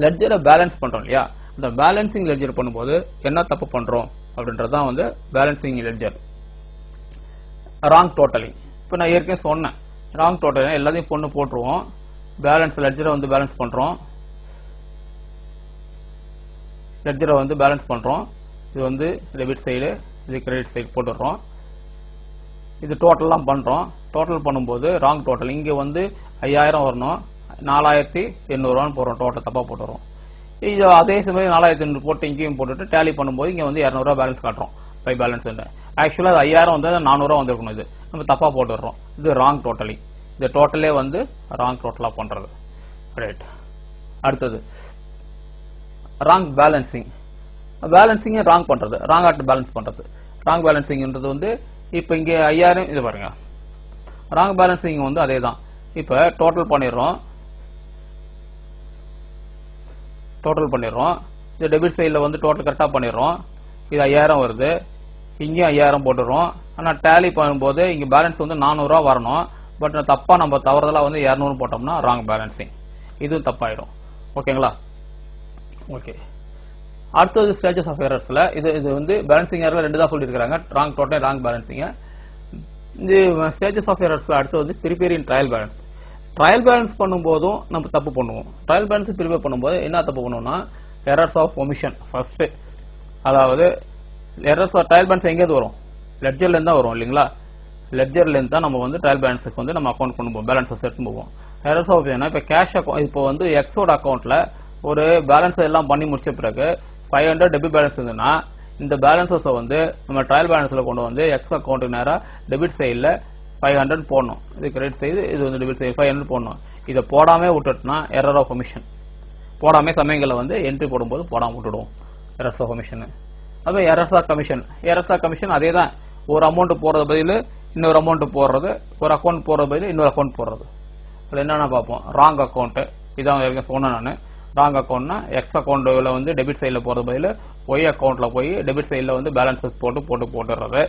லெட்ஜரை பேலன்ஸ் பண்றோம் இல்லையா, இந்த பேலன்சிங் லெட்ஜர் பண்ணும்போது என்ன தப்பு பண்றோம் அப்படின்றதுதான் வந்து பேலன்சிங் லெட்ஜர். Wrong totalling. இப்போ நான் ஏற்கனவே சொன்னேன், ராங் டோட்டலிங் எல்லாத்தையும் பொண்ணு போட்டுருவோம், பேலன்ஸ் லெட்ஜரை வந்து பேலன்ஸ் பண்றோம், லெட்ஜரை வந்து பேலன்ஸ் பண்றோம். இது வந்து டெபிட் சைடு, இது கிரெடிட் சைடு போட்டுடுறோம். இது டோட்டல்லாம் பண்றோம். டோட்டல் பண்ணும்போது ராங் டோட்டல் இங்க வந்து 5000 வரணும், 4800 போடுறோம், டோட்டல் தப்பா போட்டுறோம். இது அதே சமயம் 4800 போட்டு இங்கேயும் போட்டுட்டு டேலி பண்ணும்போது இங்க வந்து 200 ரூபாய் பேலன்ஸ் காட்டுறோம், பை பேலன்ஸ். ஆக்சுவலா அது 5000 வந்து 400 ரூபாய் வந்திருக்கணும், இது நம்ம தப்பா போட்டுடுறோம். இது ராங் டோட்டலிங். இந்த டோட்டலே வந்து ராங் டோட்டலா பண்றது. ரைட். அடுத்தது ராங் பேலன்சிங். பேலன்சிங் ராங் பண்றது, ராங் ஆட் பேலன்ஸ் பண்றது. ராங் பேலன்சிங்ன்றது வந்து இப்ப இங்க 5000 இது பாருங்க, ராங் பேலன்சிங் வந்து அதேதான். இப்ப டோட்டல் பண்ணிடுறோம், இது டெபிட் சைடுல வந்து டோட்டல் கரெக்டா பண்ணிடுறோம். இது 5000 வருது, இங்கேயும் 5000 போட்டுறோம். ஆனா டேலி பண்ணும்போது இங்க பேலன்ஸ் வந்து 400 ரூபாய் வரணும், பட் தப்பா நம்ம தவறுதலா வந்து 200 போட்டோம்னா ராங் பேலன்சிங், இதுவும் தப்பாயிடும். ஓகேங்களா? ஓகே. அடுத்தது ஸ்டேஜஸ் ஆஃப் எரர்ஸ்ல இது வந்து பேலன்சிங் எரர்ல ரெண்டு தான் சொல்லியிருக்காங்க, ராங் டோட்டல், ராங் பேலன்சிங். இந்த ஸ்டேஜஸ் ஆஃப் எரர்ஸ்ல அடுத்து வந்து preparing trial balance. Trial balance பண்ணும்போதும் நம்ம தப்பு பண்ணுவோம். ட்ரையல் பேலன்ஸ் ப்ரிப்பேர் பண்ணும்போது என்ன தப்பு பண்ணுவோம்னா எரர்ஸ் ஆஃப் ஒமிஷன் ஃபர்ஸ்ட். அதாவது எரர்ஸ் ஆஃப் ட்ரையல் பேலன்ஸ் எங்கேருந்து வரும்? லெட்ஜர்ல இருந்து தான் வரும் இல்லைங்களா? லெட்ஜர்ல இருந்து தான் நம்ம வந்து ட்ரையல் பேலன்ஸுக்கு வந்து நம்ம அக்கௌண்ட் கொண்டு போவோம், பேலன்ஸை செட் பண்ணுவோம். எரர்ஸ் ஆஃப் என்ன, இப்போ கேஷ் அக்கௌண்ட், இப்போ வந்து எக்ஸோட அக்கௌண்ட்ல ஒரு பேலன்ஸ் எல்லாம் பண்ணி முடிச்ச பிறகு 500 டெபிட் பேலன்ஸ் இருந்ததுன்னா இந்த பேலன்சஸ் வந்து நம்ம ட்ரையல் பேலன்ஸ்ல கொண்டு வந்து எக்ஸ் அக்கௌண்ட்டுக்கு நேரா டெபிட் சைடுல 500 போடணும், இது கிரெடிட் சைடு, இது வந்து டெபிட் சைடு 500 போடணும். இதை போடாம விட்டுட்டுனா எரர் ஆஃப் ஒமிஷன். போடாம சமயங்களில் வந்து என்ட்ரி போடும்போது போடாம விட்டுடுவோம், எரர்ஸ் ஆஃப் ஒமிஷன். அப்போ errors of commission. Errors of commission அதே தான், ஒரு அமௌண்ட் போடுறது பதில் இன்னொரு அமௌண்ட் போடுறது, ஒரு அக்கௌண்ட் போடுறது பதில் இன்னொரு அக்கௌண்ட் போடுறது. அதில் என்னென்ன பார்ப்போம்? ராங் அக்கௌண்ட், இதான் சொன்னேன் நான். ராங் அக்கௌண்ட்னா எக்ஸ் அக்கௌண்ட்ல வந்து டெபிட் சைட்ல போறது பதில் ஒய் அக்கௌண்ட்ல போய் டெபிட் சைட்ல வந்து பேலன்சஸ் போட்டுறது.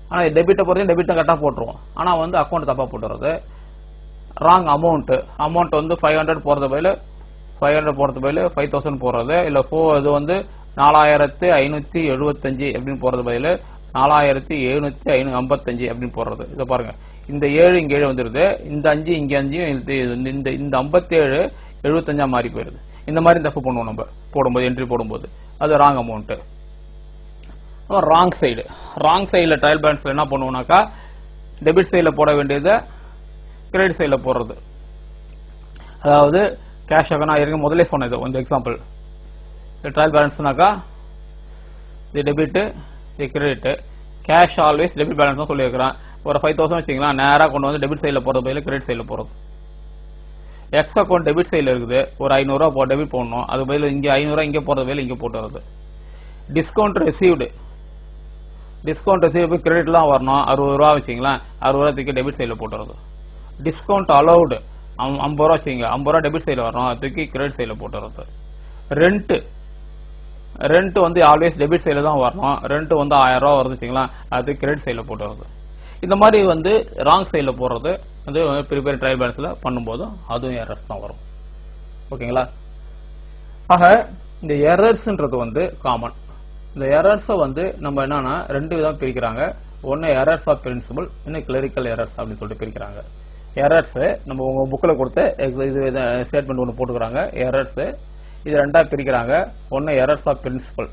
ஆனா டெபிட்டை பொறுத்து டெபிட்டை கரெக்டா போட்டுருவோம், ஆனா வந்து அக்கௌண்ட் தப்பா போட்டுறது. ராங் அமௌண்ட் வந்து 500 போறது பதில் 5000 போடுறது, இல்ல இது வந்து 4575 அப்படின்னு போறது பதில் 4755 அப்படின்னு போடுறது. இதை பாருங்க, இந்த 7 இங்க 7 வந்துருது, இந்த 5 இங்க 5, இந்த 57 75 மாறி போயிருது. இந்த மாதிரி தப்பு பண்ணுவோம் நம்ம போடும்போது, என்ட்ரி போடும்போது. அது ராங் அமௌண்ட். ராங் சைடுல ட்ரையல் பேலன்ஸ்ல என்ன பண்ணுவோம்னாக்கா டெபிட் சைடுல போட வேண்டியதை கிரெடிட் சைடுல போடுறது. அதாவது கேஷ் நான் இருக்க முதல்ல சொன்னது இந்த எக்ஸாம்பிள். ட்ரையல் பேலன்ஸ்னாக்கா இது டெபிட், இது credit. Cash always debit balance தான் சொல்லியிருக்கிறேன். ஒரு 5000 வச்சுங்களா, நேராக கொண்டு வந்து டெபிட் சைடில் போகிறது பதில் கிரெடிட் சைடில் போகிறது. எக்ஸ் அக்கௌண்ட் டெபிட் சைடில் இருக்குது, ஒரு 500 ரூபா டெபிட் போடணும், அது பதில் இங்கே 500 ரூபா இங்கே போகிறது பதில் இங்கே போட்டு வருது. டிஸ்கவுண்ட் ரிசீவ்டு போய் கிரெடிட்லாம் வரணும், 60 ரூபா வச்சிங்களா, 60 ரூபா தூக்கி டெபிட் சைடில் போட்டுறது. டிஸ்கவுண்ட் அலௌடு 50 ரூபா வச்சிங்க, 50 ரூபா டெபிட் சைடில் வரணும், அது தூக்கி கிரெடிட் சைடில் போட்டுறது. ரெண்ட் வந்து ஆல்வேஸ் டெபிட் சைடில் தான் வரணும், ரெண்ட் வந்து 1000 ரூபா வருதுச்சிங்களா, அது கிரெடிட் சைடில் போட்டு வருது. இந்த மாதிரி வந்து ராங் சைடில் போடுறது வந்து ப்ரிப்பேர் ட்ரையல் பேலன்ஸ்ல பண்ணும்போதும் அதுவும் எரர்ஸ் தான் வரும். ஓகேங்களா? ஆக இந்த எரர்ஸ்ன்றது வந்து காமன். இந்த எரர்ஸை வந்து நம்ம என்னன்னா ரெண்டு விதம் பிரிக்கிறாங்க. ஒன்னு எரர்ஸ் ஆஃப் பிரின்சிபல், இன்னும் கிளரிக்கல் எரர்ஸ் அப்படின்னு சொல்லிட்டு பிரிக்கிறாங்க. எரர்ஸ் நம்ம உங்க புக்கில் கொடுத்து இது ஸ்டேட்மெண்ட் ஒன்று போட்டுக்கிறாங்க. எரர்ஸ் இது ரெண்டா பிரிக்கிறாங்க. ஒன்னு எரர்ஸ் ஆஃப் பிரின்சிபல்,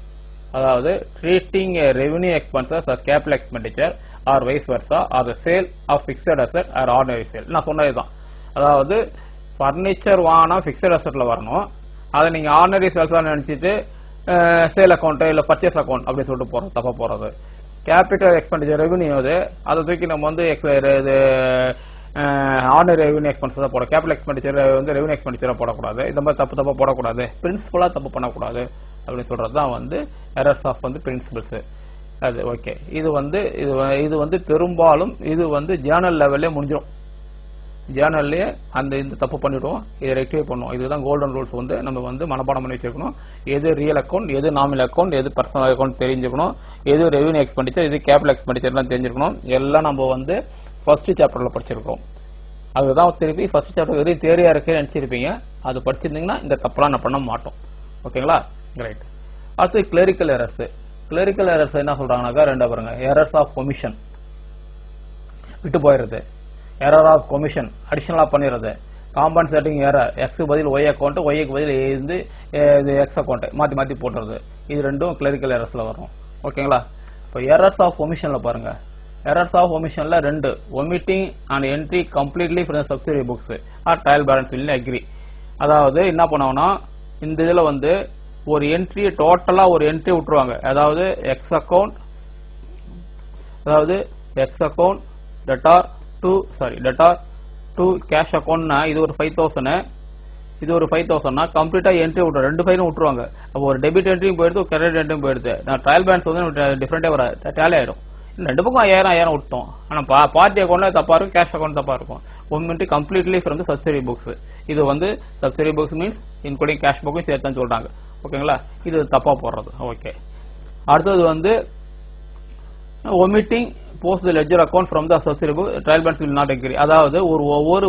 அதாவது treating revenue expenses as capital expenditure or vice versa or the sale of fixed asset or ordinary sale. நான் சொன்னதுதான், அதாவது பர்னிச்சர் வாங்கினா பிக்சட் அசெட்ல வரணும், அதை நீங்க ஆர்டினரி சேல்ஸா நினைச்சிட்டு சேல் அக்கௌண்ட் இல்ல பர்ச்சேஸ் அக்கௌண்ட் அப்படின்னு சொல்லிட்டு போறது தப்பா போறது. கேபிட்டல் எக்ஸ்பெண்டிச்சர் ரெவென்யூ அது, அதை தூக்கி நம்ம வந்து ஆர்டினரி ரெவன்யூ எக்ஸ்பென்ஸ் தான் போட, கேபிட்டல் எக்ஸ்பெண்டிச்சர் வந்து ரெவன்யூ எக்ஸ்பெண்டிச்சரா போடக்கூடாது, இந்த மாதிரி தப்பு போடக்கூடாது, பிரின்சிபலா தப்பு பண்ணக்கூடாது அப்படின்னு சொல்றது தான் வந்து எரர்ஸ் ஆஃப் வந்து பிரின்சிபல்ஸ். அது ஓகே. இது வந்து பெரும்பாலும் இது வந்து ஜேர்னல் லெவல்லே முடிஞ்சிடும். ஜேர்னல்லே இந்த தப்பு பண்ணிடுவோம், இதை ரெக்டிஃபை பண்ணுவோம். இதுதான் கோல்டன் ரூல்ஸ் வந்து நம்ம வந்து மனப்பாடம் பண்ணி வச்சிருக்கணும். எது ரியல் அக்கௌண்ட், எது நாமினல் அக்கௌண்ட், எது பர்சனல் அக்கௌண்ட் தெரிஞ்சுக்கணும், எது ரெவன்யூ எக்ஸ்பெண்டிச்சர், எது கேபிட்டல் எக்ஸ்பெண்டிச்சர்லாம் தெரிஞ்சுக்கணும். எல்லாம் நம்ம வந்து ஃபர்ஸ்ட் சாப்டர்ல படிச்சிருக்கோம். அதுதான் திருப்பி ஃபர்ஸ்ட் சாப்டர் வெறும் தேரியா இருக்குன்னு நினைச்சிருப்பீங்க. அது படிச்சிருந்தீங்கன்னா இந்த தப்பெல்லாம் நான் பண்ண மாட்டோம். ஓகேங்களா? ரைட். அடுத்து கிளரிக்கல் எரர்ஸ். கிளரிக்கல் எரர்ஸ் என்ன சொல்றாங்கன்னாக்கா ரெண்டா பாருங்க. எரர்ஸ் ஆஃப் கொமிஷன், விட்டு போயிடுறது. எரர் ஆஃப் கொமிஷன், அடிஷனலா பண்ணிடுறது. காம்பன்சேட்டிங் எரர், எக்ஸ் பதில் ஒய் அக்கௌண்ட், ஒய்க்கு பதில் எக்ஸ் அக்கௌண்ட் மாத்தி போட்டுறது. இது ரெண்டும் கிளரிக்கல் எரர்ஸ்ல வரும். ஓகேங்களா? இப்போ எரர்ஸ் ஆஃப் ஒமிஷன்ல பாருங்க. எரர்ஸ் ஆஃப் ஒமிஷன்ல ரெண்டு, omitting and entry completely from the subsidiary books or trial balance will agree. அதாவது என்ன பண்ணுவாங்கன்னா இந்த இதுல வந்து ஒரு என்ட்ரி டோட்டலா ஒரு என்ட்ரி விட்டுருவாங்க. அதாவது X account debtor to cash அக்கௌண்ட்னா இது ஒரு 5000, இது ஒரு 5000னா கம்ப்ளீட்டா என்ட்ரி விட்டுரும். ரெண்டு ஃபைலும் விட்டுருவாங்க. அப்போ ஒரு டெபிட் என்ட்ரியும் போயிடுது, கிரெடிட் என்ட்ரியும் போயிடுது. நான் ட்ரையல் பேலன்ஸ் வந்து டிஃபரெண்டே வர டேலி ஆயிடும். ரெண்டு பக்கம் 1000 விட்டோம். ஆனா பார்ட்டி அக்கௌண்ட்ல தப்பா இருக்கும், கேஷ் அக்கௌண்ட் தப்பா இருக்கும். ஒன்று completely from the subsidiary books. இது வந்து subsidiary books means including cash புக்கும் சேர்த்துன்னு சொல்றாங்க. ஓகேங்களா? இது தப்பா போடுறது. ஓகே. அடுத்தது வந்து omitting post the ledger account from the subsidiary book, trial balance will not agree. அதாவது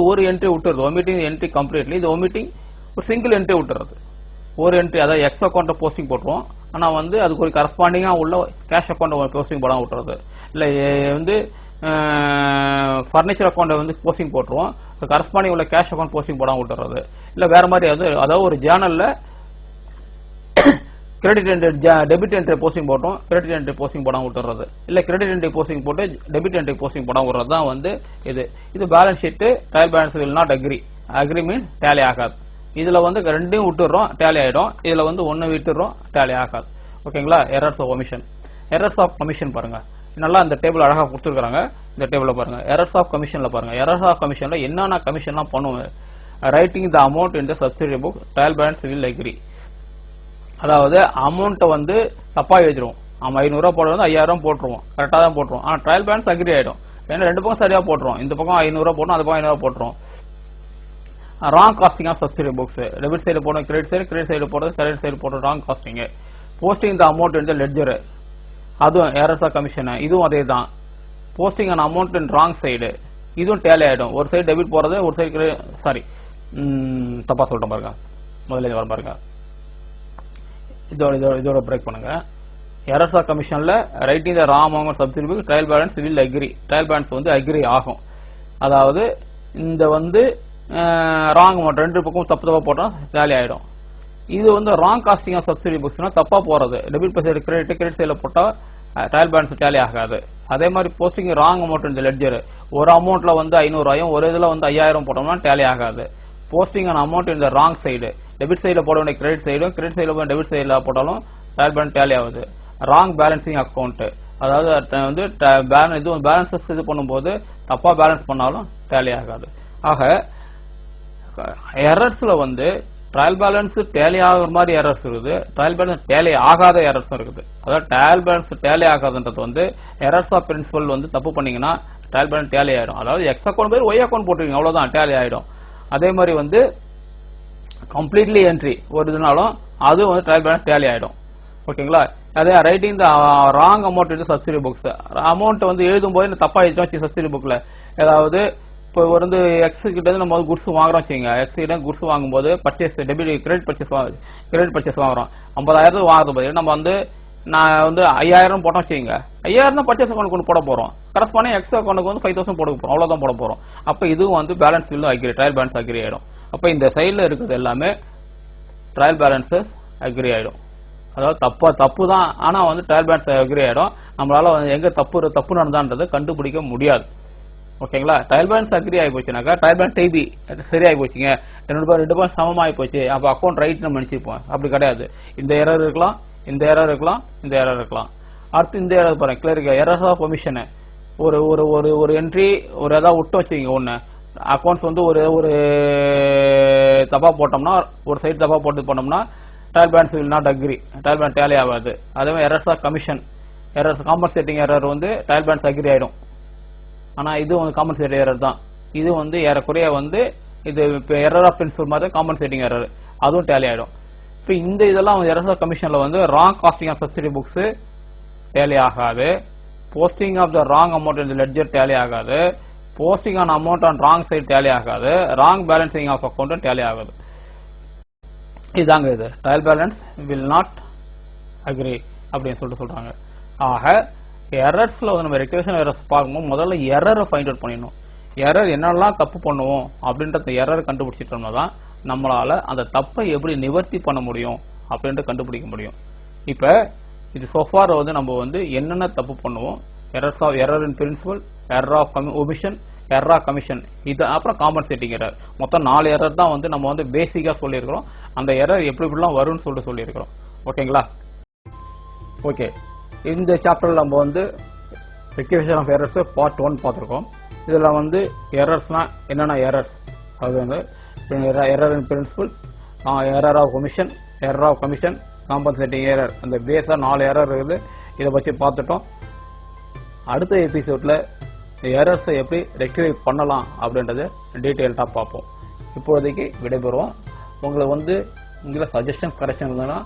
ஒரு என்ட்ரி விட்டுறது, omitting என்ட்ரி கம்ப்ளீட்லி. இது omitting ஒரு சிங்கிள் என்ட்ரி விட்டுறது. ஒரு என்ட்ரி, அதாவது எக்ஸ் அக்கௌண்ட் போஸ்டிங் போட்டுருவோம். ஆனா வந்து அதுக்கு ஒரு கரஸ்பாண்டிங்கா உள்ள கேஷ் அக்கௌண்ட் போஸ்டிங் போடாம விட்டுறது. இல்ல வந்து பர்னிச்சர் அக்கௌண்ட் வந்து போஸ்டிங் போட்டுருவோம், கரஸ்பாண்டிங் உள்ள கேஷ் அக்கௌண்ட் போஸ்டிங் போடாம விட்டுறது. இல்ல வேற மாதிரி அதாவது ஒரு ஜேர்னல்ல credit entry debit entry posting போட்டோம், கிரெடிட் என்ட்ரி போஸ்டிங் போடாம விட்டுறது. இல்ல கிரெடிட் என்ட்ரி போஸ்டிங் போட்டு டெபிட் என்ட்ரி போஸ்டிங் போடாம விடுறது தான் வந்து இது balance sheet. Trial balance will not agree means tally ஆகாது. இதுல வந்து ரெண்டையும் விட்டுறோம், டேலி ஆயிடும். இதுல வந்து ஒன்னு விட்டுறோம், டேலி ஆகாது. ஓகேங்களா? Errors of commission. Errors of commission பாருங்க, நல்லா இந்த டேபிள் அழகா கொடுத்துருக்காங்க. இந்த டேபிள்ல பாருங்க, எரர்ஸ் ஆஃப் கமிஷன்ல பாருங்க. எரர்ஸ் ஆஃப் கமிஷன்ல என்னென்ன கமிஷன்லாம் பண்ணுவோம். Writing the amount in the subsidiary book, trial balance will agree. அதாவது அமௌண்ட் வந்து தப்பா எழுதிரும். 500 போடுறது வந்து 5000 போட்டுருவோம், கரெக்டா தான் போட்டுருவோம். ஆனா ட்ரையல் பேலன்ஸ் அக்ரி ஆயிடும். ஏன்னா ரெண்டு பக்கம் சரியா போட்டுரும். இந்த பக்கம் 500 போட்டோம், அந்த பக்கம் 500 போட்டுரும். Wrong casting of subsidiary books, debit side போடணும், கிரெடிட் சைடு போடுறது, கிரெடிட் சைடு போடுறது wrong casting. Posting the amount in the ledger, அதுவும் எரர்ஸ் ஆஃப் கமிஷன். இதுவும் அதே தான். Posting an amount in wrong side, இதுவும் டேலி ஆயிடும். ஒரு சைடு டெபிட் போறது, ஒரு சைடு தப்பா சொல்லிட்டேன் பாருங்க. முதல்ல வர பாருங்க, இதோட பிரேக் பண்ணுங்க. எரர்ஸ் ஆஃப் கமிஷன்ல writing the wrong amount subsidiary book, trial balance will agree. Trial balance வந்து அக்ரி ஆகும். அதாவது இந்த வந்து ராங் அமௌண்ட் ரெண்டு பக்கம் தப்பா போட்டா டேலி ஆயிடும். இது வந்து ராங் காஸ்டிங் ஆஃப் சப்சிடரி புக்ஸ்னா தப்பா போறது. டெபிட் சைடு கிரெடிட் சைடுல போட்டா ட்ரையல் பேலன்ஸ் டேலி ஆகாது. அதே மாதிரி போஸ்டிங் ராங் அமௌண்ட் இந்த லெட்ஜர், ஒரு அமௌண்ட்ல வந்து 500, ஒரு இதுல வந்து 5000 போட்டோம்னா டேலி ஆகாது. போஸ்டிங் அன் அமௌண்ட் இந்த ராங் சைடு, டெபிட் சைடுல போட வேண்டிய கிரெடிட் சைடுல டெபிட் சைடுல போட்டாலும் ட்ரையல் பேலன்ஸ் டேலி ஆகுது. ராங் பேலன்சிங் அக்கௌண்ட், அதாவது வந்து பேலன்சஸ் இது பண்ணும்போது தப்பா பேலன்ஸ் பண்ணாலும் டேலி ஆகாது. ஆக எரர்ஸ்ல வந்து ட்ரையல் பேலன்ஸ் டேலி ஆகிற மாதிரி எரர்ஸ் இருக்குது, ட்ரையல் பேலன்ஸ் டேலி ஆகாத எரர்ஸ் இருக்குது. அதாவது ட்ரையல் பேலன்ஸ் டேலி ஆகாதுன்றது வந்து எரர்ஸ் ஆஃப் பிரின்சிபல் வந்து தப்பு பண்ணீங்கன்னா ட்ரையல் பேலன்ஸ் டேலி ஆயிடும். அதாவது எக்ஸ் அக்கௌண்ட் பேர் ஒய் அக்கௌண்ட் போட்டுருக்கீங்க, அவ்வளவுதான், டேலி ஆயிடும். அதே மாதிரி வந்து கம்ப்ளீட்லி என்ட்ரி ஒரு இதுனாலும் அது வந்து ட்ரையல் பேலன்ஸ் டேலி ஆயிடும். ஓகேங்களா? அதே writing the wrong amount in subsidiary books, amount வந்து எழுதும் போது தப்பா எழுதிட்டோம் சப்சிடரி புக்ல. ஏதாவது இப்போ வந்து எக்ஸ் கிட்ட இருந்து நம்ம குட்ஸ் வாங்குறோம் வச்சுங்க, எக்ஸ் கிட்ட குட்ஸ் வாங்கும்போது பர்ச்சேஸ் டெபிட் கிரெடிட் பர்ச்சேஸ் வாங்குறோம். 50,000 வாங்குறது பதில் நம்ம வந்து நான் வந்து 5000 போட்டோம் வச்சுங்க, 5000 தான் பர்ச்சேஸ் அக்கௌண்ட் கொண்டு போட போறோம். கரஸ்பாண்டிங் எக்ஸ் அக்கௌண்ட்டுக்கு வந்து 5000 போட போறோம், அவ்வளவுதான் போட போறோம். அப்ப இதுவும் வந்து balance will agree, trial balance agree ஆயிடும். அப்ப இந்த சைடுல இருக்குது எல்லாமே ட்ரையல் பேலன்சஸ் அக்ரி ஆயிடும். அதாவது தப்பு தான், ஆனா வந்து ட்ரையல் பேலன்ஸ் அக்ரி ஆயிடும். நம்மளால எங்க தப்பு நடந்தான்றதை கண்டுபிடிக்க முடியாது. ஓகேங்களா? ட்ரையல் பேலன்ஸ் அக்ரி ஆகி போச்சுனாக்கா ட்ரையல் பேலன்ஸ் டிபி சரியாகி போச்சுங்க, ரெண்டு பேரும் சமமாகி போச்சு, அப்ப அக்கௌண்ட் ரைட் நம்ம நினைச்சிருப்போம். அப்படி கிடையாது. இந்த எரர் இருக்கலாம், இந்த எரர் இருக்கலாம், இந்த எரர் இருக்கலாம். அடுத்து இந்த எரர் பாருங்க, கிளியர் எரர் ஆஃப் ஒமிஷன். ஒரு என்ட்ரி ஒரு ஏதாவது விட்டு வச்சுங்க, அக்கௌண்ட்ஸ் வந்து ஒரு தப்பா போட்டோம்னா, ஒரு சைடு தப்பா போட்டு போனோம்னா trial balance will not agree, trial balance tally ஆகாது. அதே மாதிரி errors of commission, errors compensating error வந்து ட்ரையல் பேலன்ஸ் அக்ரி ஆயிடும். ஆனா இது வந்து காம்பன்சேட்டிங் எரர் தான். இது வந்து ஏறக்குறைய வந்து இது எரர் ஆஃப் பிரின்சிபல் மாதிரி காம்பன்சேட்டிங் எரர், அதுவும் டேலி ஆயிடும். இப்போ இந்த இதெல்லாம் எரர்ஸ் ஆஃப் கமிஷன்ல வந்து wrong casting of subsidy books tally ஆகாது, posting of the wrong amount in the ledger tally ஆகாது, posting on amount on wrong side tally ஆகாது, wrong balancing of account tally ஆகாது. இதுதாங்க இது trial balance will not agree அப்படின்னு சொல்றாங்க. ஆக எரர்ஸ்ல வந்து நம்ம ரெக்டிஃபிகேஷன் எரர்ஸ் பார்க்கும்போது முதல்ல எரரை ஃபைண்ட் அவுட் பண்ணிடணும். எரர் என்னெல்லாம் தப்பு பண்ணுவோம் அப்படின்ற எரர் கண்டுபிடிச்சிட்டோம்னா தான் நம்மளால அந்த தப்பை எப்படி நிவர்த்தி பண்ண முடியும் அப்படின்ட்டு கண்டுபிடிக்க முடியும். இப்ப இது சோஃபார் வந்து நம்ம வந்து என்னென்ன தப்பு பண்ணுவோம், errors of error in principle, error of omission, error of commission, இது அப்புறம் காம்பன்சேட்டிங் எரர், மொத்தம் 4 எரர் தான் வந்து நம்ம வந்து பேசிக்கா சொல்லியிருக்கிறோம். அந்த எரர் எப்படி எப்படிலாம் வரும்னு சொல்லியிருக்கிறோம். ஓகேங்களா? ஓகே, இந்த சாப்டர்ல நம்ம வந்து ரெக்டிஃபிகேஷன் ஆஃப் எரர்ஸ் பார்ட் 1 பார்த்திருக்கோம். இதுல வந்து எரர்ஸ்னா என்னென்ன எரர்ஸ், அது வந்து error in principle, error of omission, error of commission, compensating error, அந்த பேஸா 4 எரர் இருக்குது. இதை வச்சு பார்த்துட்டோம். அடுத்த எபிசோட்ல எரர்ஸை எப்படி ரெக்டிஃபை பண்ணலாம் அப்படின்றத டீட்டெயில்டாக பார்ப்போம். இப்போதைக்கு விடைபெறுவோம். உங்களுக்கு வந்து இதில் சஜஷன் கரெக்ஷன் இருந்ததுன்னா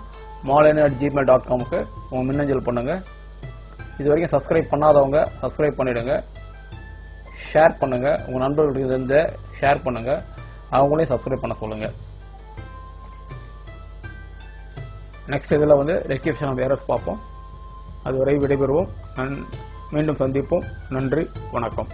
malani@gmail.com-க்கு உங்கள் மின்னஞ்சல் பண்ணுங்க. இது வரைக்கும் சப்ஸ்கிரைப் பண்ணாதவங்க சப்ஸ்கிரைப் பண்ணிடுங்க, ஷேர் பண்ணுங்க, உங்கள் நண்பர்களுக்கு இருந்து ஷேர் பண்ணுங்க, அவங்களையும் சப்ஸ்கிரைப் பண்ண சொல்லுங்க. நெக்ஸ்ட் இதில் வந்து ரெக்டிஃபிகேஷன் ஆஃப் எரர்ஸ் பார்ப்போம். அதுவரை விடைபெறுவோம். மீண்டும் சந்திப்போம். நன்றி, வணக்கம்.